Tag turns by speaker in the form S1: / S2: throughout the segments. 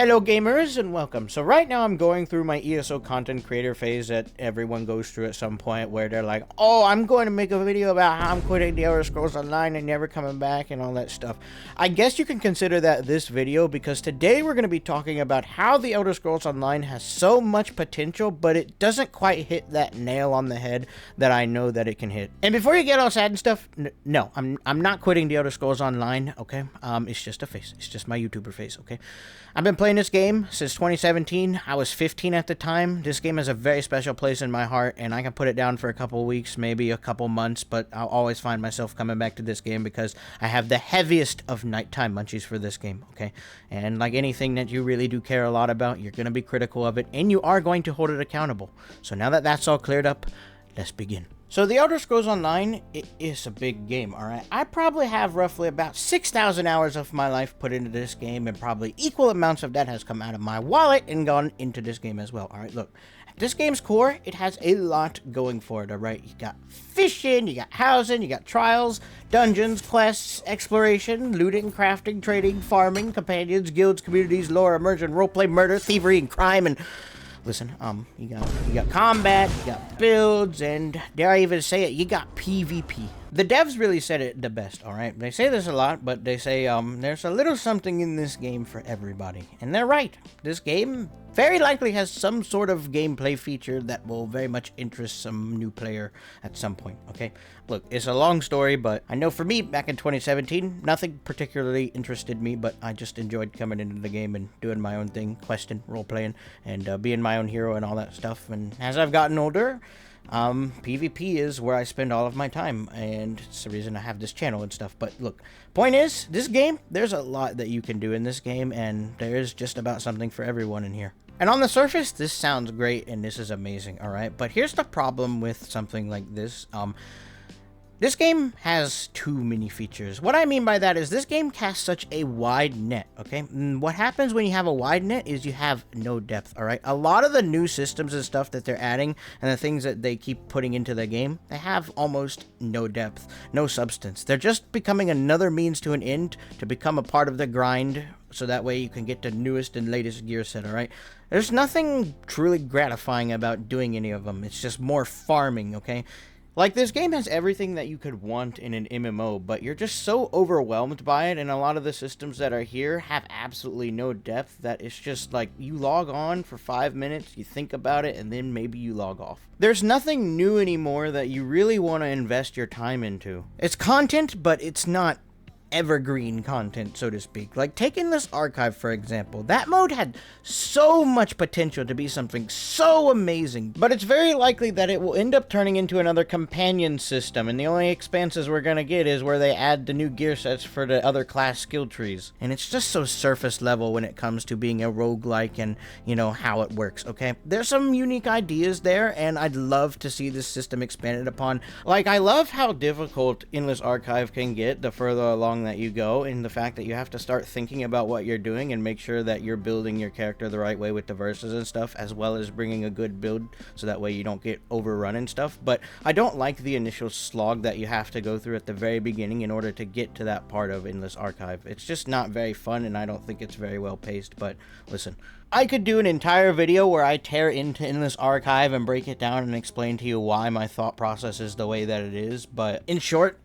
S1: Hello gamers and welcome. So right now I'm going through my ESO content creator phase that everyone goes through at some point where they're like, oh, I'm going to make a video about how I'm quitting the Elder Scrolls Online and never coming back and all that stuff. I guess you can consider that this video because today we're going to be talking about how the Elder Scrolls Online has so much potential, but it doesn't quite hit that nail on the head that I know that it can hit. And before you get all sad and stuff, no, I'm not quitting the Elder Scrolls Online, okay? It's just a phase. It's just my YouTuber phase, okay? I've been playing this game since 2017. I was 15 at the time. This game has a very special place in my heart, and I can put it down for a couple weeks, maybe a couple months, but I'll always find myself coming back to this game because I have the heaviest of nighttime munchies for this game, okay? And like anything that you really do care a lot about, you're going to be critical of it, and you are going to hold it accountable. So now that that's all cleared up, let's begin. So the Elder Scrolls Online, it is a big game, alright? I probably have roughly about 6,000 hours of my life put into this game, and probably equal amounts of that has come out of my wallet and gone into this game as well. Alright, look. At this game's core, it has a lot going for it, alright? You got fishing, you got housing, you got trials, dungeons, quests, exploration, looting, crafting, trading, farming, companions, guilds, communities, lore, immersion, roleplay, murder, thievery, and crime, and... Listen, you got combat, you got builds, and dare I even say it, you got PvP. The devs really said it the best, alright? They say this a lot, but they say, there's a little something in this game for everybody. And they're right. This game very likely has some sort of gameplay feature that will very much interest some new player at some point, okay? Look, it's a long story, but I know for me, back in 2017, nothing particularly interested me, but I just enjoyed coming into the game and doing my own thing, questing, role-playing, and being my own hero and all that stuff. And as I've gotten older, PvP is where I spend all of my time, and it's the reason I have this channel and stuff. But look, point is, this game, there's a lot that you can do in this game, and there's just about something for everyone in here. And on the surface, this sounds great, and this is amazing, alright? But here's the problem with something like this. This game has too many features. What I mean by that is this game casts such a wide net, okay? And what happens when you have a wide net is you have no depth, all right? A lot of the new systems and stuff that they're adding and the things that they keep putting into the game, they have almost no depth, no substance. They're just becoming another means to an end to become a part of the grind so that way you can get the newest and latest gear set, all right? There's nothing truly gratifying about doing any of them. It's just more farming, okay? Like, this game has everything that you could want in an MMO, but you're just so overwhelmed by it, and a lot of the systems that are here have absolutely no depth that it's just like, you log on for 5 minutes, you think about it, and then maybe you log off. There's nothing new anymore that you really want to invest your time into. It's content, but it's not evergreen content, so to speak. Like, take Endless Archive, for example. That mode had so much potential to be something so amazing, but it's very likely that it will end up turning into another companion system, and the only expanses we're gonna get is where they add the new gear sets for the other class skill trees. And it's just so surface level when it comes to being a roguelike and, you know, how it works, okay? There's some unique ideas there, and I'd love to see this system expanded upon. Like, I love how difficult Endless Archive can get the further along that you go, and the fact that you have to start thinking about what you're doing and make sure that you're building your character the right way with the verses and stuff, as well as bringing a good build so that way you don't get overrun and stuff. But I don't like the initial slog that you have to go through at the very beginning in order to get to that part of Endless Archive. It's just not very fun, and I don't think it's very well paced. But listen, I could do an entire video where I tear into Endless Archive and break it down and explain to you why my thought process is the way that it is, but in short,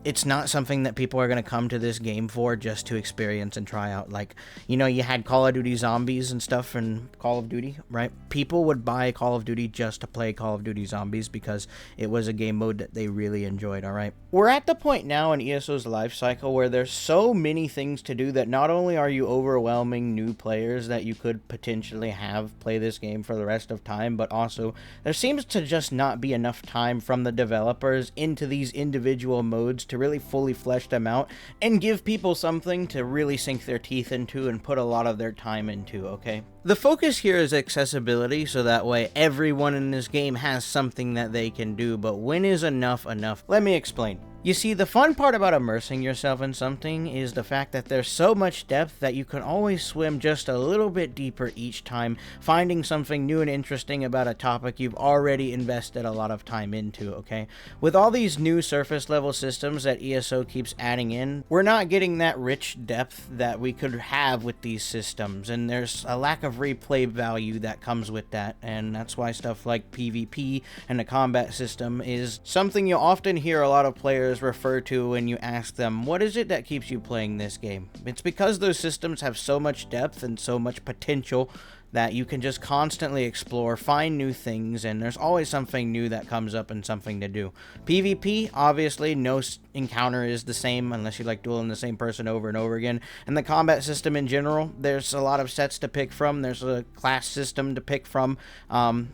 S1: it's not something that people are going to come to this game for just to experience and try out. Like, you know, you had Call of Duty Zombies and stuff in Call of Duty, right? People would buy Call of Duty just to play Call of Duty Zombies because it was a game mode that they really enjoyed, alright? We're at the point now in ESO's life cycle where there's so many things to do that not only are you overwhelming new players that you could potentially have play this game for the rest of time, but also there seems to just not be enough time from the developers into these individual modes to really fully flesh them out and give people something to really sink their teeth into and put a lot of their time into, okay? The focus here is accessibility, so that way everyone in this game has something that they can do, but when is enough enough? Let me explain. You see, the fun part about immersing yourself in something is the fact that there's so much depth that you can always swim just a little bit deeper each time, finding something new and interesting about a topic you've already invested a lot of time into, okay? With all these new surface level systems that ESO keeps adding in, we're not getting that rich depth that we could have with these systems, and there's a lack of replay value that comes with that, and that's why stuff like PvP and the combat system is something you'll often hear a lot of players refer to when you ask them, what is it that keeps you playing this game? It's because those systems have so much depth and so much potential that you can just constantly explore, find new things, and there's always something new that comes up and something to do. PvP, obviously, no encounter is the same unless you like dueling the same person over and over again. And the combat system in general, there's a lot of sets to pick from. There's a class system to pick from.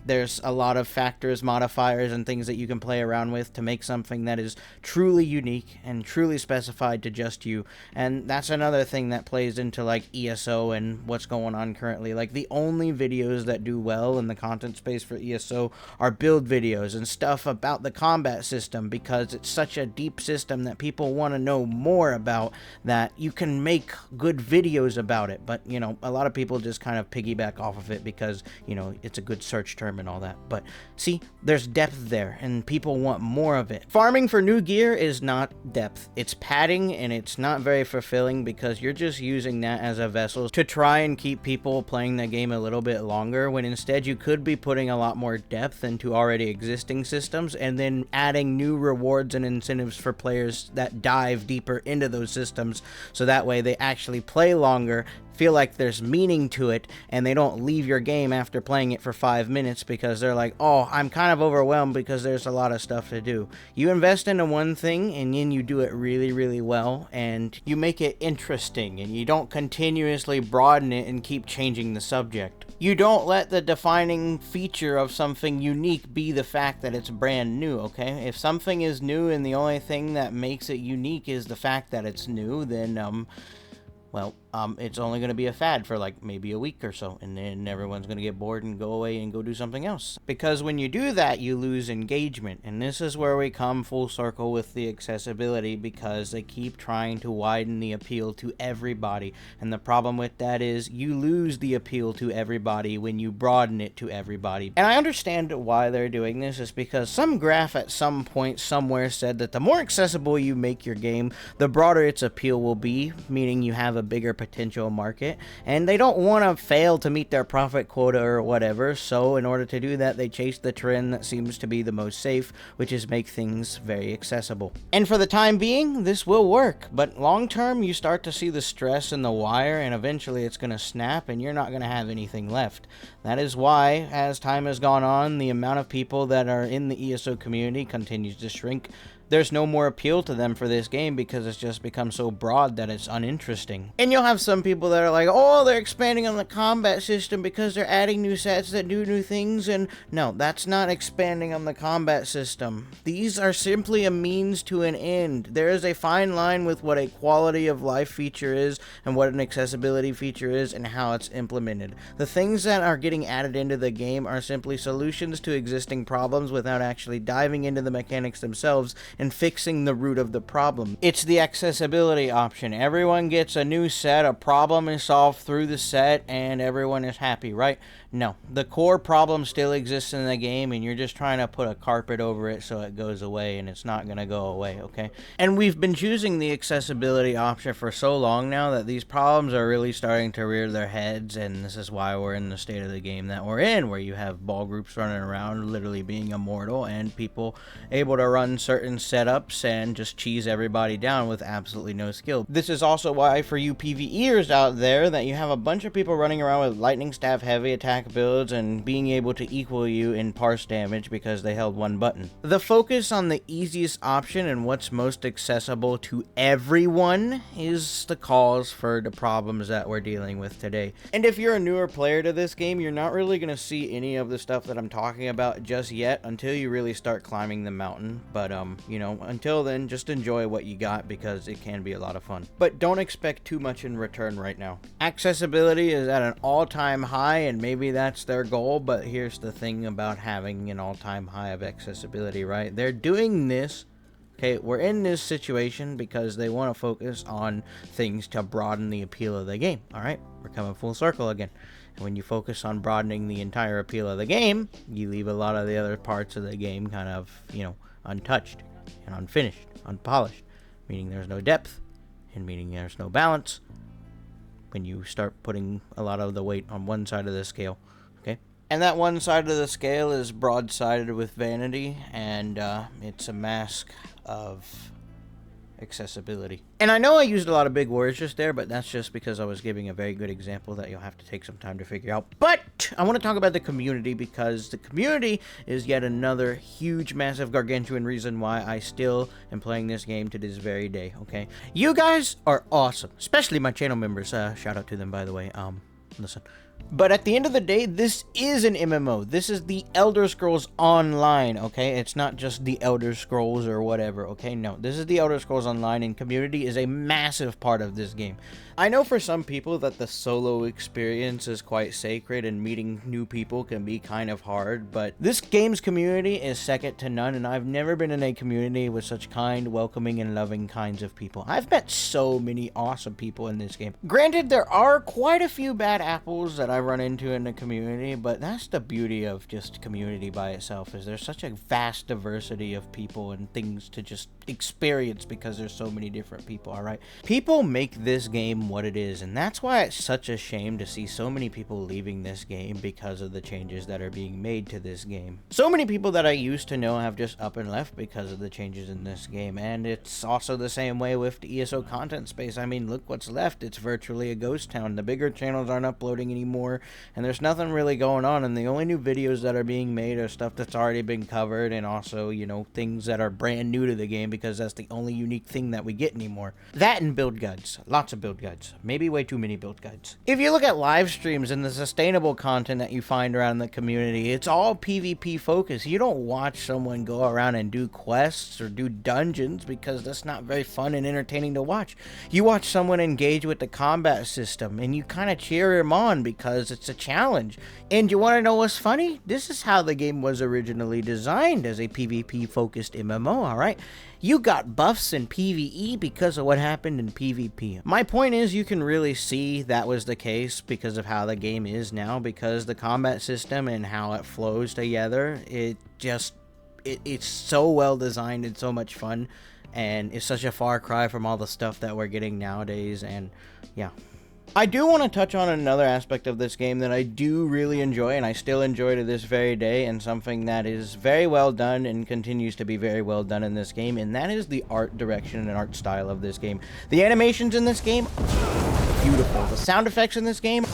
S1: There's a lot of factors, modifiers, and things that you can play around with to make something that is truly unique and truly specified to just you. And that's another thing that plays into like ESO and what's going on currently. Like the only videos that do well in the content space for ESO are build videos and stuff about the combat system, because it's such a deep system that people want to know more about, that you can make good videos about it. But, you know, a lot of people just kind of piggyback off of it because, you know, it's a good search term and all that. But see, there's depth there and people want more of it. Farming for new gear is not depth. It's padding, and it's not very fulfilling because you're just using that as a vessel to try and keep people playing the game a little bit longer, when instead you could be putting a lot more depth into already existing systems and then adding new rewards and incentives for players that dive deeper into those systems, so that way they actually play longer, feel like there's meaning to it, and they don't leave your game after playing it for 5 minutes because they're like, oh, I'm kind of overwhelmed because there's a lot of stuff to do. You invest into one thing and then you do it really, really well, and you make it interesting, and you don't continuously broaden it and keep changing the subject. You don't let the defining feature of something unique be the fact that it's brand new, okay? If something is new and the only thing that makes it unique is the fact that it's new, then, well, it's only going to be a fad for like maybe a week or so, and then everyone's going to get bored and go away and go do something else. Because when you do that, you lose engagement, and this is where we come full circle with the accessibility, because they keep trying to widen the appeal to everybody, and the problem with that is you lose the appeal to everybody when you broaden it to everybody. And I understand why they're doing this, is because some graph at some point somewhere said that the more accessible you make your game, the broader its appeal will be, meaning you have a bigger potential market, and they don't want to fail to meet their profit quota or whatever, so in order to do that, they chase the trend that seems to be the most safe, which is make things very accessible. And for the time being, this will work, but long term, you start to see the stress in the wire, and eventually it's going to snap, and you're not going to have anything left. That is why, as time has gone on, the amount of people that are in the ESO community continues to shrink. There's no more appeal to them for this game because it's just become so broad that it's uninteresting. And you'll have some people that are like, oh, they're expanding on the combat system because they're adding new sets that do new things, and no, that's not expanding on the combat system. These are simply a means to an end. There is a fine line with what a quality of life feature is and what an accessibility feature is and how it's implemented. The things that are getting added into the game are simply solutions to existing problems without actually diving into the mechanics themselves and fixing the root of the problem. It's the accessibility option. Everyone gets a new set, a problem is solved through the set, and everyone is happy, right? No, the core problem still exists in the game, and you're just trying to put a carpet over it so it goes away, and it's not going to go away, okay? And we've been choosing the accessibility option for so long now that these problems are really starting to rear their heads, and this is why we're in the state of the game that we're in, where you have ball groups running around literally being immortal, and people able to run certain setups and just cheese everybody down with absolutely no skill. This is also why, for you PvEers out there, that you have a bunch of people running around with lightning staff heavy attack builds and being able to equal you in parse damage because they held one button. The focus on the easiest option and what's most accessible to everyone is the cause for the problems that we're dealing with today. And if you're a newer player to this game, you're not really going to see any of the stuff that I'm talking about just yet until you really start climbing the mountain. But you know, until then, just enjoy what you got because it can be a lot of fun. But don't expect too much in return right now. Accessibility is at an all-time high, and maybe that's their goal, but here's the thing about having an all-time high of accessibility, right? They're doing this Okay, we're in this situation because they want to focus on things to broaden the appeal of the game. All right, we're coming full circle again. And when you focus on broadening the entire appeal of the game, you leave a lot of the other parts of the game kind of, untouched and unfinished, unpolished, meaning there's no depth and meaning there's no balance when you start putting a lot of the weight on one side of the scale. Okay, and that one side of the scale is broad-sided with vanity, and it's a mask of accessibility. And I know I used a lot of big words just there, but that's just because I was giving a very good example that you'll have to take some time to figure out. But I want to talk about the community, because the community is yet another huge, massive, gargantuan reason why I still am playing this game to this very day, okay? You guys are awesome, especially my channel members. Shout out to them, by the way. Listen. But at the end of the day, this is an MMO. This is the Elder Scrolls Online, okay? It's not just the Elder Scrolls or whatever, okay? No, this is the Elder Scrolls Online, and community is a massive part of this game. I know for some people that the solo experience is quite sacred and meeting new people can be kind of hard, but this game's community is second to none, and I've never been in a community with such kind, welcoming, and loving kinds of people. I've met so many awesome people in this game. Granted, there are quite a few bad apples that I run into in the community, but that's the beauty of just community by itself, is there's such a vast diversity of people and things to just experience because there's so many different people. All right, people make this game what it is, and that's why it's such a shame to see so many people leaving this game because of the changes that are being made to this game. So many people that I used to know have just up and left because of the changes in this game, and it's also the same way with the ESO content space. I mean, look what's left. It's virtually a ghost town. The bigger channels aren't uploading anymore, and there's nothing really going on, and the only new videos that are being made are stuff that's already been covered, and also, things that are brand new to the game, because that's the only unique thing that we get anymore. That and build guides. Lots of build guides. Maybe way too many build guides. If you look at live streams and the sustainable content that you find around the community, it's all PvP focused. You don't watch someone go around and do quests or do dungeons, because that's not very fun and entertaining to watch. You watch someone engage with the combat system and you kind of cheer him on because it's a challenge. And you want to know what's funny? This is how the game was originally designed, as a PvP focused MMO, alright? You got buffs in PvE because of what happened in PvP. My point is, you can really see that was the case because of how the game is now, because the combat system and how it flows together, it's so well designed and so much fun, and it's such a far cry from all the stuff that we're getting nowadays. And yeah, I do want to touch on another aspect of this game that I do really enjoy, and I still enjoy to this very day, and something that is very well done and continues to be very well done in this game, and that is the art direction and art style of this game. The animations in this game, beautiful. The sound effects in this game,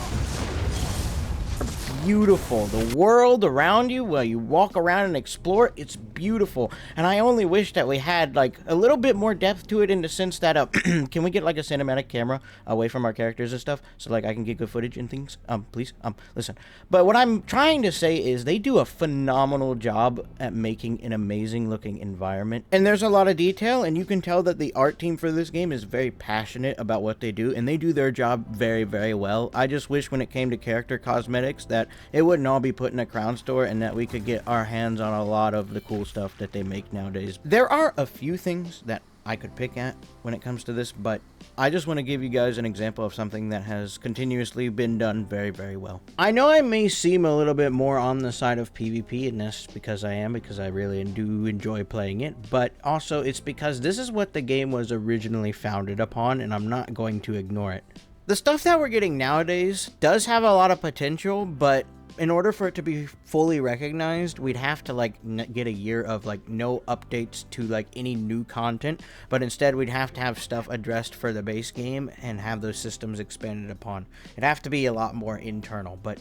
S1: beautiful. The world around you, while you walk around and explore, it's beautiful. And I only wish that we had like a little bit more depth to it, in the sense that can we get like a cinematic camera away from our characters and stuff, so like I can get good footage and things? Please, listen. But what I'm trying to say is they do a phenomenal job at making an amazing looking environment, and there's a lot of detail, and you can tell that the art team for this game is very passionate about what they do, and they do their job very, very well. I just wish when it came to character cosmetics that it wouldn't all be put in a crown store, and that we could get our hands on a lot of the cool stuff that they make nowadays. There are a few things that I could pick at when it comes to this, but I just want to give you guys an example of something that has continuously been done very, very well. I know I may seem a little bit more on the side of PvP, and that's because I really do enjoy playing it, but also it's because this is what the game was originally founded upon, and I'm not going to ignore it. The stuff that we're getting nowadays does have a lot of potential, but in order for it to be fully recognized, we'd have to like get a year of like no updates to like any new content, but instead we'd have to have stuff addressed for the base game and have those systems expanded upon. It'd have to be a lot more internal, but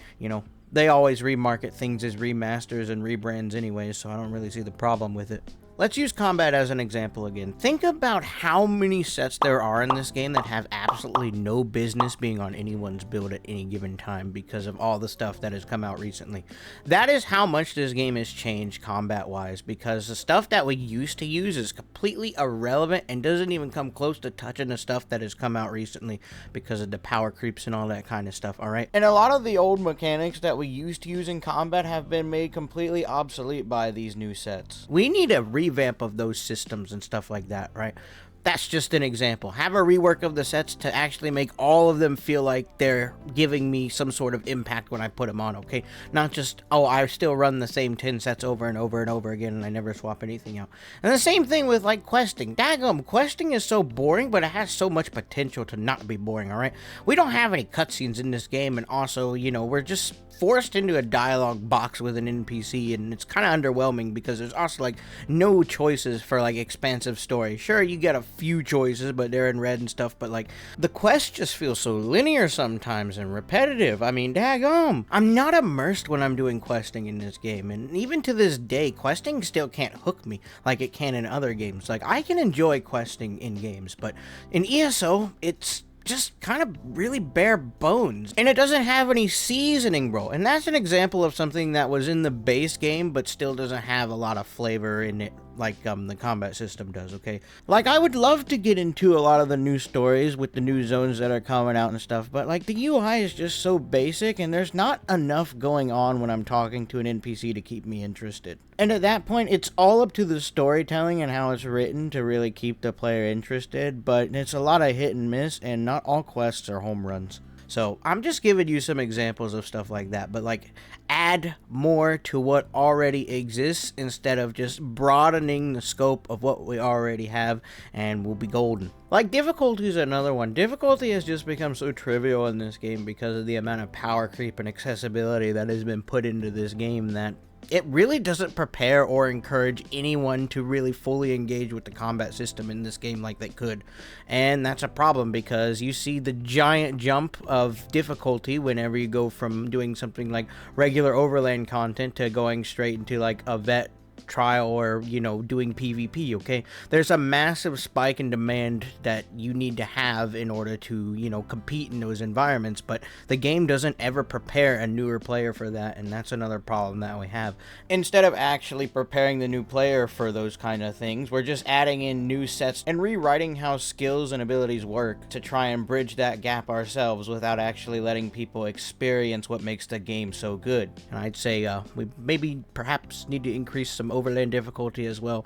S1: they always remarket things as remasters and rebrands anyway, so I don't really see the problem with it. Let's use combat as an example again. Think about how many sets there are in this game that have absolutely no business being on anyone's build at any given time because of all the stuff that has come out recently. That is how much this game has changed combat-wise, because the stuff that we used to use is completely irrelevant and doesn't even come close to touching the stuff that has come out recently because of the power creeps and all that kind of stuff, alright? And a lot of the old mechanics that we used to use in combat have been made completely obsolete by these new sets. We need a revamp of those systems and stuff like that, right? That's just an example. Have a rework of the sets to actually make all of them feel like they're giving me some sort of impact when I put them on, okay? Not just, oh, I still run the same 10 sets over and over and over again and I never swap anything out. And the same thing with, like, questing. Daggum, questing is so boring, but it has so much potential to not be boring, alright? We don't have any cutscenes in this game, and also, you know, we're just forced into a dialogue box with an NPC, and it's kind of underwhelming because there's also, like, no choices for, like, expansive story. Sure, you get a few choices, but they're in red and stuff, but, like, the quests just feel so linear sometimes and repetitive. I mean, daggum, I'm not immersed when I'm doing questing in this game, and even to this day, questing still can't hook me like it can in other games. Like, I can enjoy questing in games, but in ESO, it's just kind of really bare bones, and it doesn't have any seasoning, bro. And that's an example of something that was in the base game but still doesn't have a lot of flavor in it, like the combat system does, okay? Like, I would love to get into a lot of the new stories with the new zones that are coming out and stuff, but, like, the UI is just so basic, and there's not enough going on when I'm talking to an NPC to keep me interested. And at that point, it's all up to the storytelling and how it's written to really keep the player interested, but it's a lot of hit and miss, and not all quests are home runs. So I'm just giving you some examples of stuff like that, but, like, add more to what already exists instead of just broadening the scope of what we already have, and we'll be golden. Like, difficulty is another one. Difficulty has just become so trivial in this game because of the amount of power creep and accessibility that has been put into this game that it really doesn't prepare or encourage anyone to really fully engage with the combat system in this game like they could. And that's a problem because you see the giant jump of difficulty whenever you go from doing something like regular overland content to going straight into, like, a vet trial or, you know, doing PvP, okay? There's a massive spike in demand that you need to have in order to, you know, compete in those environments, but the game doesn't ever prepare a newer player for that, and that's another problem that we have. Instead of actually preparing the new player for those kind of things, we're just adding in new sets and rewriting how skills and abilities work to try and bridge that gap ourselves without actually letting people experience what makes the game so good. And I'd say we maybe perhaps need to increase some overland difficulty as well.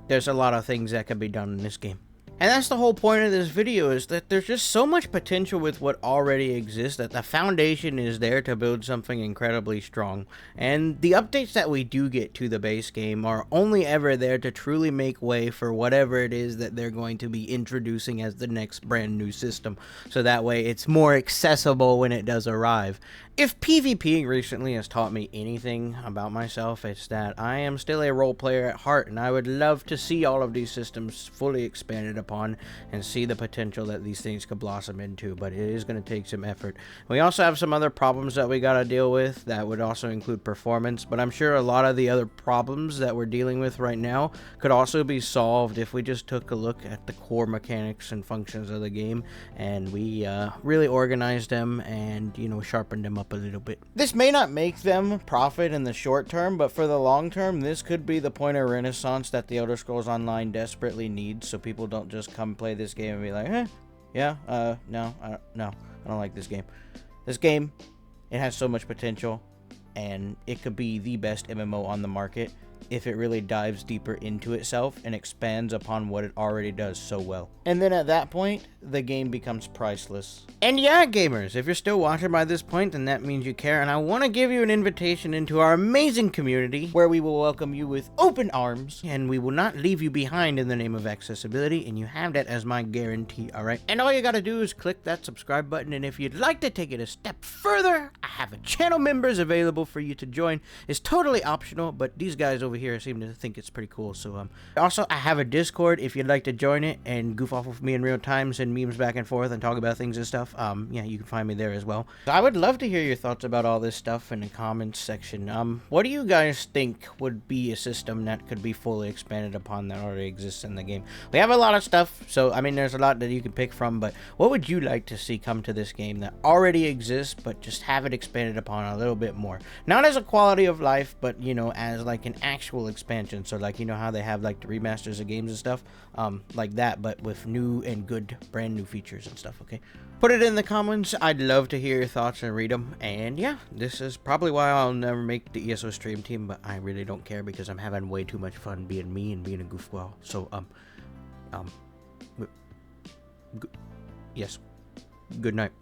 S1: There's a lot of things that can be done in this game. And that's the whole point of this video, is that there's just so much potential with what already exists that the foundation is there to build something incredibly strong. And the updates that we do get to the base game are only ever there to truly make way for whatever it is that they're going to be introducing as the next brand new system. So that way it's more accessible when it does arrive. If PvPing recently has taught me anything about myself, it's that I am still a role player at heart, and I would love to see all of these systems fully expanded upon and see the potential that these things could blossom into, but it is going to take some effort. We also have some other problems that we got to deal with that would also include performance, but I'm sure a lot of the other problems that we're dealing with right now could also be solved if we just took a look at the core mechanics and functions of the game and we really organized them and, you know, sharpened them up a little bit. This may not make them profit in the short term, but for the long term, this could be the point of renaissance that the Elder Scrolls Online desperately needs, so people don't just come play this game and be like, no, I don't like this game. This game, it has so much potential, and it could be the best MMO on the market if it really dives deeper into itself and expands upon what it already does so well. And then at that point, the game becomes priceless. And yeah, gamers, if you're still watching by this point, then that means you care, and I want to give you an invitation into our amazing community where we will welcome you with open arms, and we will not leave you behind in the name of accessibility, and you have that as my guarantee, alright? And all you gotta do is click that subscribe button, and if you'd like to take it a step further, I have a channel members available for you to join. It's totally optional, but these guys over here seem to think it's pretty cool. So also, I have a Discord if you'd like to join it and goof off with me in real time, send memes back and forth and talk about things and stuff. Yeah, you can find me there as well. I would love to hear your thoughts about all this stuff in the comments section. What do you guys think would be a system that could be fully expanded upon that already exists in the game? We have a lot of stuff, so I mean there's a lot that you can pick from, but what would you like to see come to this game that already exists but just have it expanded upon a little bit more. Not as a quality of life, but you know, as like an actual expansion. So like, you know how they have like the remasters of games and stuff, like that, but with new and good brand new features and stuff. Okay, put it in the comments. I'd love to hear your thoughts and read them. And yeah, this is probably why I'll never make the ESO stream team, but I really don't care because I'm having way too much fun being me and being a goofball. So yes, good night.